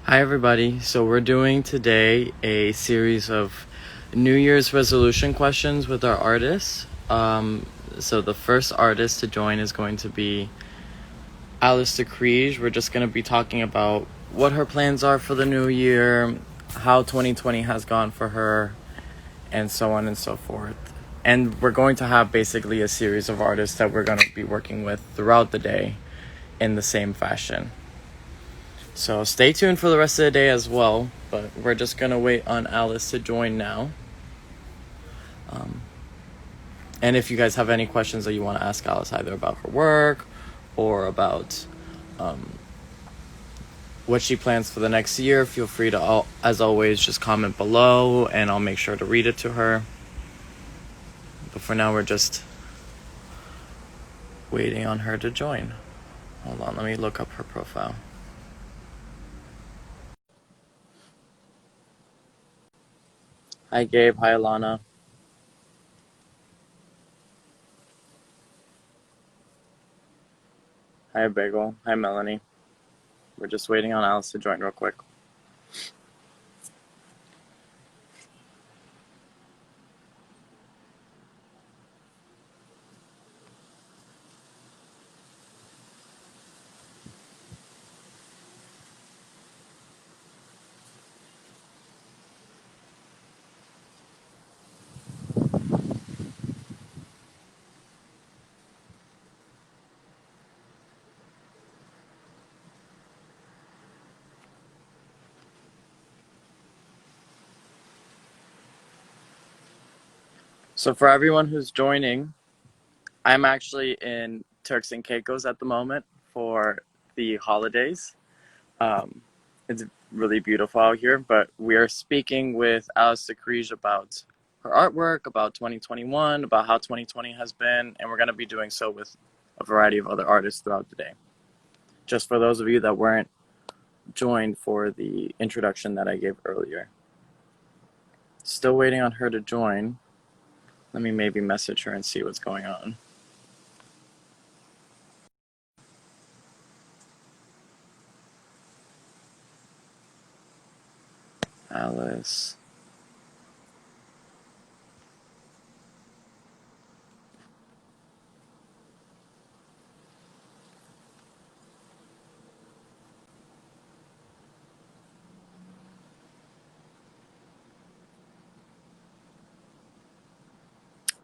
Hi, everybody. So, we're doing today a series of New Year's resolution questions with our artists. So, the first artist to join is going to be Alice de Kruijs. We're just going to be talking about what her plans are for the new year, how 2020 has gone for her, and so on and so forth. And we're going to have basically a series of artists that we're going to be working with throughout the day in the same fashion. So stay tuned for the rest of the day as well, but we're just going to wait on Alice to join now. And if you guys have any questions that you want to ask Alice, either about her work or about what she plans for the next year, feel free to, as always, just comment below and I'll make sure to read it to her. But for now, we're just waiting on her to join. Hold on, let me look up her profile. Hi, Gabe. Hi, Alana. Hi, Bagel. Hi, Melanie. We're just waiting on Alice to join real quick. So for everyone who's joining, I'm actually in Turks and Caicos at the moment for the holidays. It's really beautiful out here, but we are speaking with Alice de Kruijs about her artwork, about 2021, about how 2020 has been, and we're going to be doing so with a variety of other artists throughout the day. Just for those of you that weren't joined for the introduction that I gave earlier. Still waiting on her to join. Let me maybe message her and see what's going on. Alice.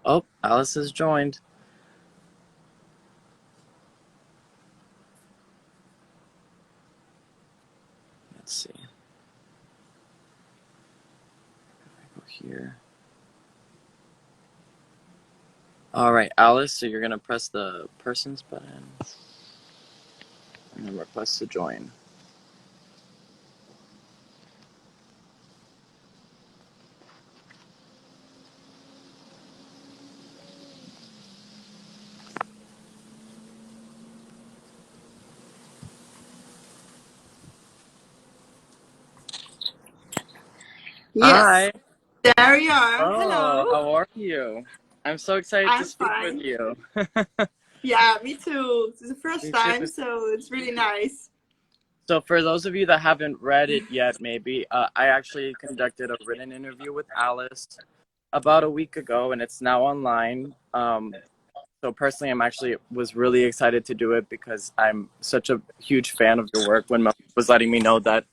Oh, Alice has joined. Let's see. Go here. All right, Alice, so you're going to press the persons button and then request to join. Yes, Hi. there you are. Oh, Hello. how are you? I'm so excited to I'm speak with fine. you. Yeah, me too. It's the first Me too. time, so it's really nice. So for those of you that haven't read it yet, maybe, I actually conducted a written interview with Alice about a week ago, and it's now online. So personally, I'm actually was really excited to do it because I'm such a huge fan of your work. When Mel was letting me know that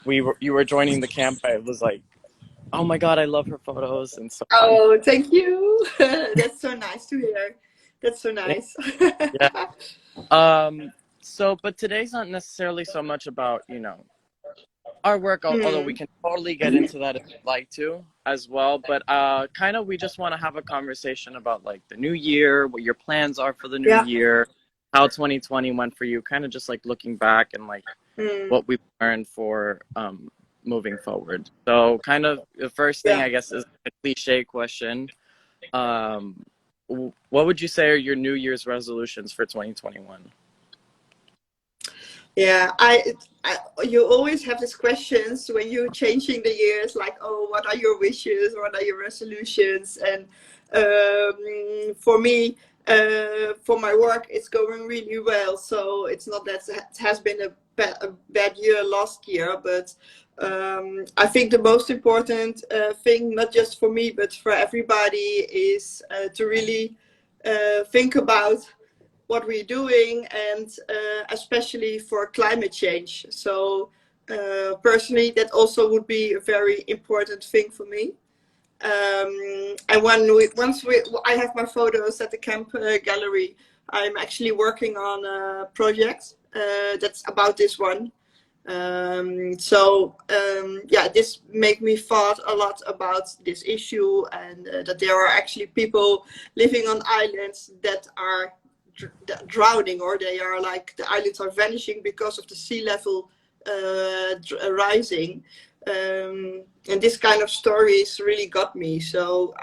you were joining the camp, I was like, oh my God, I love her photos and so on. Oh, thank you. That's so nice to hear. That's so nice. Yeah. So, but today's not necessarily so much about, our work, although we Hmm. can totally get into that if you'd like to as well. But kind of we just want to have a conversation about like the new year, what your plans are for the new Yeah. year, how 2020 went for you, kind of just like looking back and like Hmm. what we've learned for moving forward. So kind of the first thing Yeah. I guess is a cliche question. Um, what would you say are your New Year's resolutions for 2021? Yeah. You always have these questions when you're changing the years, like, oh, what are your wishes? What are your resolutions? And for me, for my work, it's going really well. So it's not that it has been a a bad year last year, but I think the most important thing, not just for me, but for everybody, is to really think about what we're doing, and especially for climate change. So personally, that also would be a very important thing for me. And I have my photos at the camp gallery, I'm actually working on a project that's about this one. Yeah, this made me thought a lot about this issue, and that there are actually people living on islands that are drowning, or they are like, the islands are vanishing because of the sea level rising. And this kind of stories really got me. So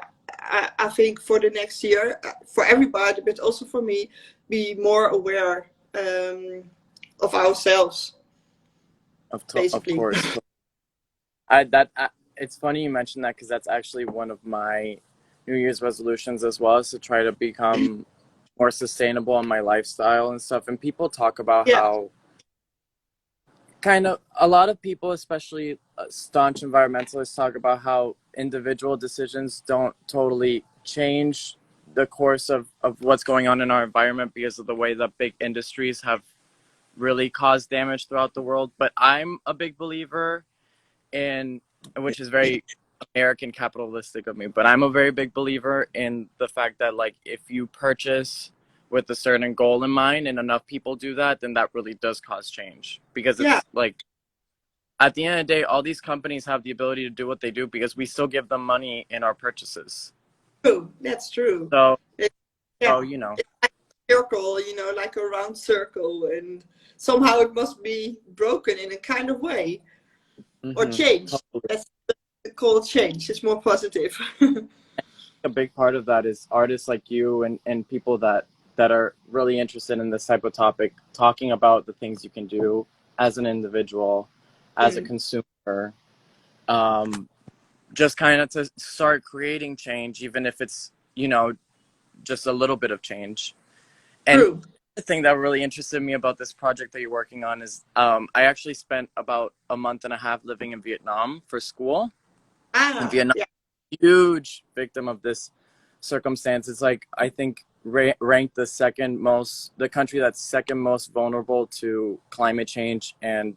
I think for the next year, for everybody, but also for me, be more aware of ourselves. Of Basically. course. It's funny you mentioned that, because that's actually one of my New Year's resolutions as well, is to try to become more sustainable in my lifestyle and stuff. And people talk about how kind of a lot of people, especially staunch environmentalists, talk about how individual decisions don't totally change the course of what's going on in our environment, because of the way that big industries have really caused damage throughout the world. But I'm a big believer in, which is very American capitalistic of me, but I'm a very big believer in the fact that, like, if you purchase with a certain goal in mind and enough people do that, then that really does cause change. Because it's like, at the end of the day, all these companies have the ability to do what they do because we still give them money in our purchases. True, that's true. So, so you know, it's like a circle, you know, like a round circle, and somehow it must be broken in a kind of way, or change. Totally. That's called change. It's more positive. A big part of that is artists like you and people that are really interested in this type of topic, talking about the things you can do as an individual, as a consumer, just kind of to start creating change, even if it's, you know, just a little bit of change. And True. the thing that really interested me about this project that you're working on is I actually spent about a month and a half living in Vietnam for school. And Vietnam, huge victim of this circumstance. It's like, I think, ranked the country that's second most vulnerable to climate change and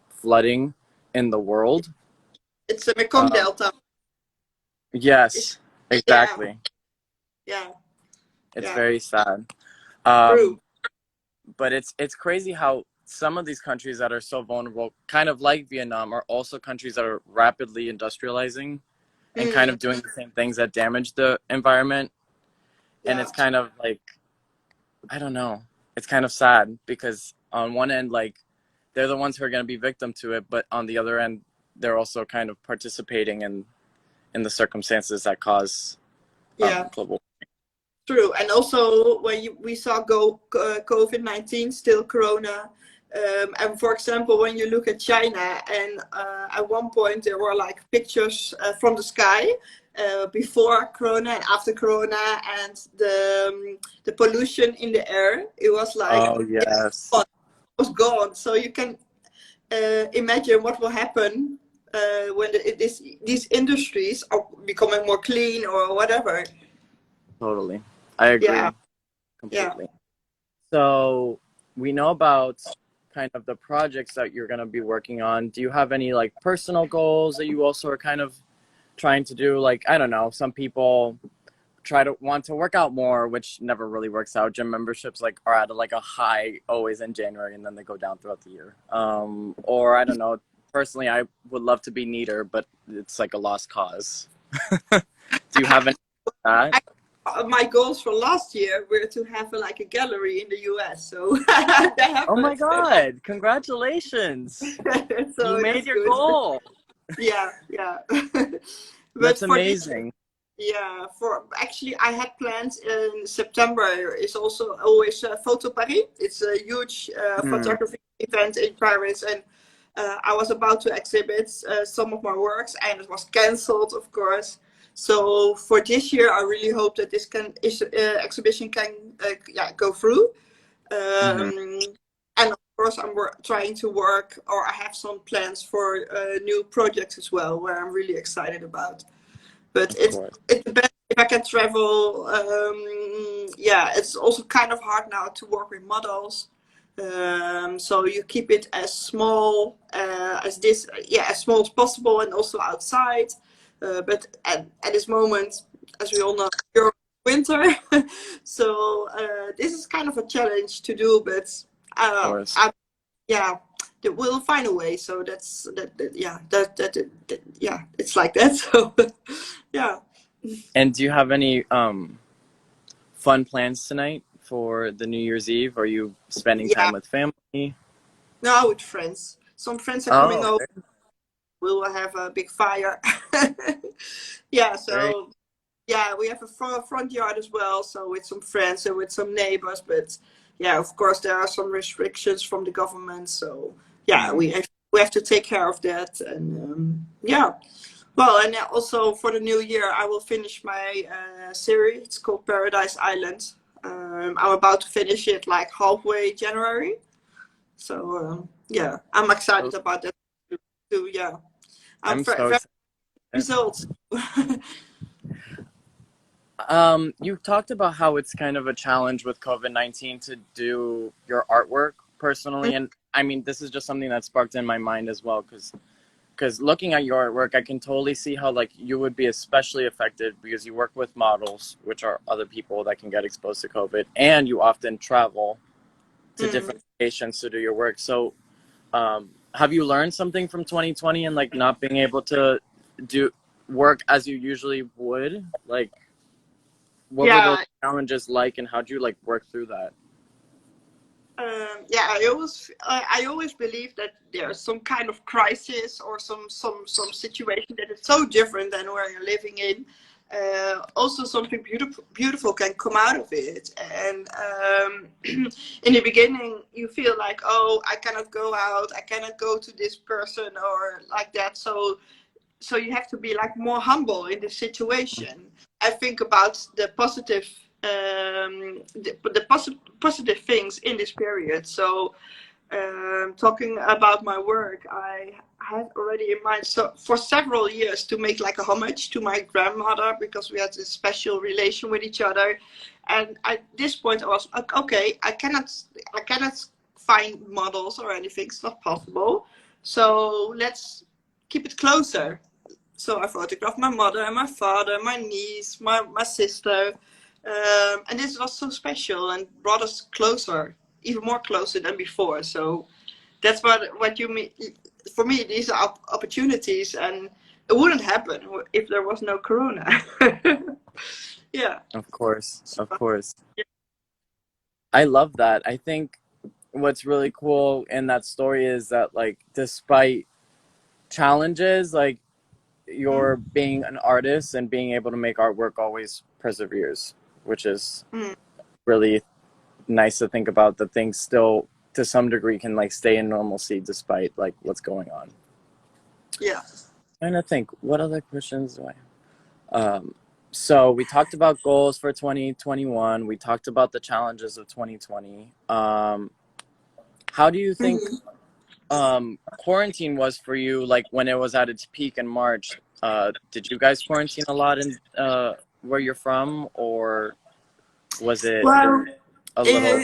flooding in the world. It's the Mekong Delta. Yes, exactly. Yeah. It's very sad. True. But it's crazy how some of these countries that are so vulnerable, kind of like Vietnam, are also countries that are rapidly industrializing and kind of doing the same things that damage the environment. And it's kind of like, I don't know, it's kind of sad, because on one end, like, they're the ones who are going to be victim to it, but on the other end, they're also kind of participating in the circumstances that cause global. True. And also when we saw COVID-19, still Corona, and for example, when you look at China, and at one point there were like pictures from the sky before Corona and after Corona, and the pollution in the air, it was like, it was gone. So you can imagine what will happen when these industries are becoming more clean or whatever. Totally. I agree completely. So we know about kind of the projects that you're going to be working on. Do you have any like personal goals that you also are kind of trying to do? Like, I don't know, some people want to work out more, which never really works out. Gym memberships like are at like a high always in January, and then they go down throughout the year. Or I don't know, personally, I would love to be neater, but it's like a lost cause. Do you have any that? My goals for last year were to have like a gallery in the US. So oh my God, congratulations. So you made your goal. Yeah. That's amazing. Actually, I had plans in September. It's also always Photo Paris. It's a huge photography event in Paris, and I was about to exhibit some of my works, and it was cancelled, of course. So for this year, I really hope that this exhibition can go through. And course, I'm trying to work, or I have some plans for new projects as well, where I'm really excited about. But Of course. it depends if I can travel. Yeah, it's also kind of hard now to work with models. So you keep it as small as small as possible, and also outside. But at this moment, as we all know, you're winter, so this is kind of a challenge to do. But Of course. yeah, we'll find a way. So yeah, it's like that. So yeah. And do you have any fun plans tonight for the New Year's Eve? Are you spending Yeah, time with family? no, with friends. Some friends are coming Oh, over. We'll have a big fire. Yeah, great. so yeah, we have a front yard as well. So with some friends and with some neighbors. But yeah, of course, there are some restrictions from the government. So yeah, Mm. we have to take care of that. And yeah. Well, and also for the new year, I will finish my series. It's called Paradise Island. I'm about to finish it like halfway January. So yeah, I'm excited about that too. Yeah, I'm I'm so very excited. results. You talked about how it's kind of a challenge with COVID-19 to do your artwork personally, and I mean, this is just something that sparked in my mind as well, because looking at your artwork, I can totally see how like you would be especially affected because you work with models, which are other people that can get exposed to COVID, and you often travel to different locations to do your work. So, have you learned something from 2020 and like not being able to do work as you usually would? Like, what were those Yeah, challenges like, and how did you like work through that? yeah. I always believe that there's some kind of crisis or some situation that is so different than where you're living in. Also, something beautiful can come out of it. And in the beginning, you feel like, oh, I cannot go out, I cannot go to this person or like that. So you have to be like more humble in this situation. I think about the positive positive things in this period. So talking about my work, I had already in mind so for several years to make like a homage to my grandmother because we had a special relation with each other. And at this point I was like, okay, I cannot find models or anything, it's not possible. So let's keep it closer. So I photographed my mother and my father, my niece, my sister. And this was so special and brought us closer, even more closer than before. So that's what you mean. For me, these are opportunities, and it wouldn't happen if there was no Corona. Yeah. Of course, So, of course. yeah. I love that. I think what's really cool in that story is that like despite challenges, like you're being an artist and being able to make artwork always perseveres, which is Mm, really nice to think about that things still to some degree can like stay in normalcy despite like what's going on. yeah. Trying to think what other questions do I have? So we talked about goals for 2021. We talked about the challenges of 2020. How do you think Mhm. quarantine was for you, like when it was at its peak in March? Did you guys quarantine a lot in where you're from, or was it Well, a uh, little?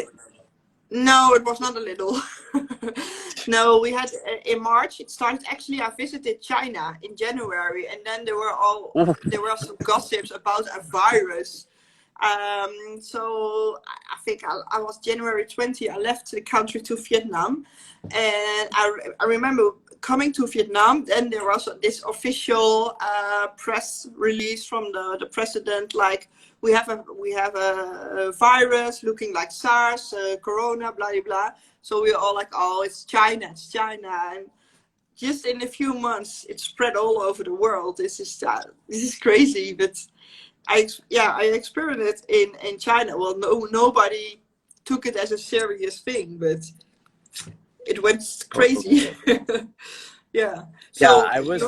no, it was not a little. No, we had in March. It started actually. I visited China in January, and then there were some gossips about a virus. So I think I was January 20. I left the country to Vietnam, and I remember coming to Vietnam. Then there was this official press release from the president, like we have a virus looking like SARS, Corona, blah blah blah. So we were all like, oh, it's China, and just in a few months, it spread all over the world. This is crazy, but I experienced it in China. Well, nobody took it as a serious thing, but it went crazy. Yeah. Yeah, So I was.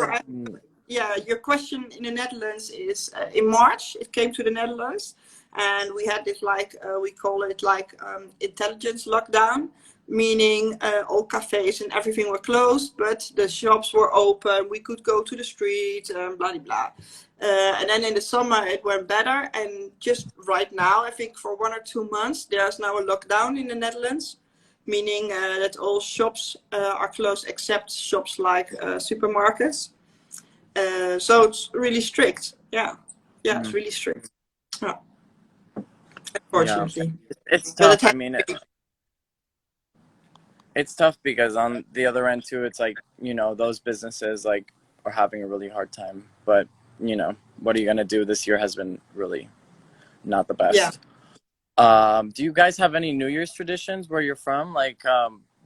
your question in the Netherlands is in March. It came to the Netherlands, and we had this like we call it like intelligence lockdown, meaning all cafes and everything were closed, but the shops were open. We could go to the street, blah, blah, blah. And then in the summer it went better. And just right now, I think for 1 or 2 months, there's now a lockdown in the Netherlands, meaning that all shops are closed except shops like supermarkets. So it's really strict. Yeah, it's really strict. Yeah, Yeah, unfortunately. it's But tough. it I mean, it's tough because on the other end too, it's like, you know, those businesses like are having a really hard time. But you know, what are you gonna do? This year has been really not the yeah. best. Do you guys have any New Year's traditions where you're from? Like,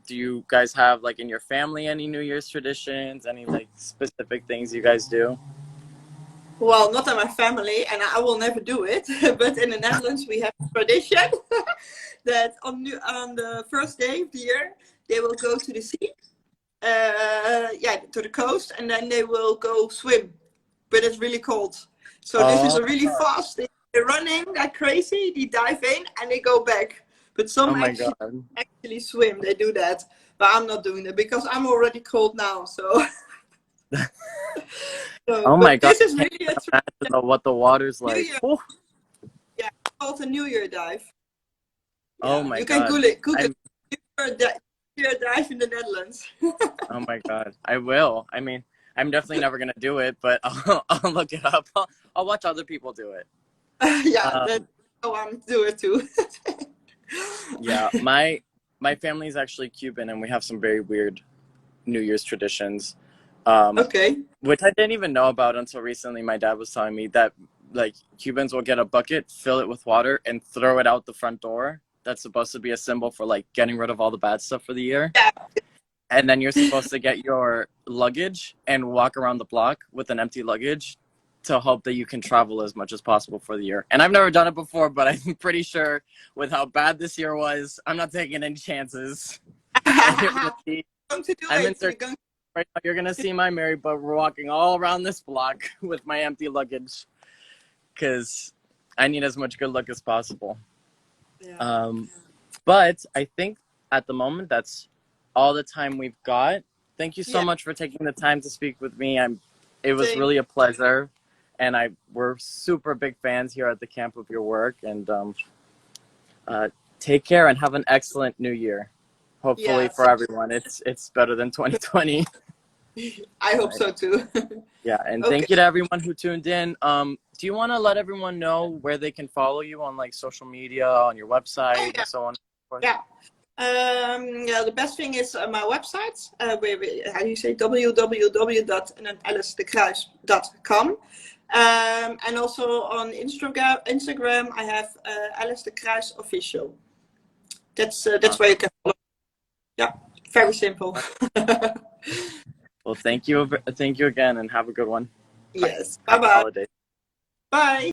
do you guys have like in your family any New Year's traditions? Any like specific things you guys do? Well, not in my family, and I will never do it. But in the Netherlands, we have a tradition that on the first day of the year, they will go to the sea, to the coast, and then they will go swim. But it's really cold, so this is Oh, a really fast. They're running like crazy. They dive in and they go back. But oh some my God. actually swim. They do that, but I'm not doing that because I'm already cold now. So, Oh my but God. this is I can't really a imagine what the water's New like. Year. Whew. Yeah, it's called a New Year dive. Oh Yeah, my you can God. Google it. New Year dive in the Netherlands. Oh my God. I will. I mean, I'm definitely never gonna do it, but I'll look it up. I'll watch other people do it. Yeah, that's Um, how I'm doing it too. yeah, my family is actually Cuban, and we have some very weird New Year's traditions, um, Okay. which I didn't even know about until recently. My dad was telling me that like Cubans will get a bucket, fill it with water, and throw it out the front door. That's supposed to be a symbol for like getting rid of all the bad stuff for the year. Yeah. And then you're supposed to get your luggage and walk around the block with an empty luggage to hope that you can travel as much as possible for the year. And I've never done it before, but I'm pretty sure with how bad this year was, I'm not taking any chances. And you're gonna see, Going to do I'm in it. You're search going right now. You're gonna see my Mary, but we're walking all around this block with my empty luggage because I need as much good luck as possible. yeah. But I think at the moment that's all the time we've got. Thank you so Yeah. much for taking the time to speak with me. It was Same. really a pleasure, and we're super big fans here at the camp of your work. And take care and have an excellent New Year. Hopefully Yeah. for everyone, it's better than 2020. I All hope right. so too. Yeah, and Okay. thank you to everyone who tuned in. Do you want to let everyone know where they can follow you on like social media, on your Oh, website, yeah. and so on and so forth? Yeah. Yeah, the best thing is my website, how do you say, www.alicedekruijs.com. And also on Instagram, I have Alice de Kruijs official. That's where you can follow. Yeah, very simple. Well, thank you again, and have a good one. Yes. Bye Happy bye. holidays. Bye.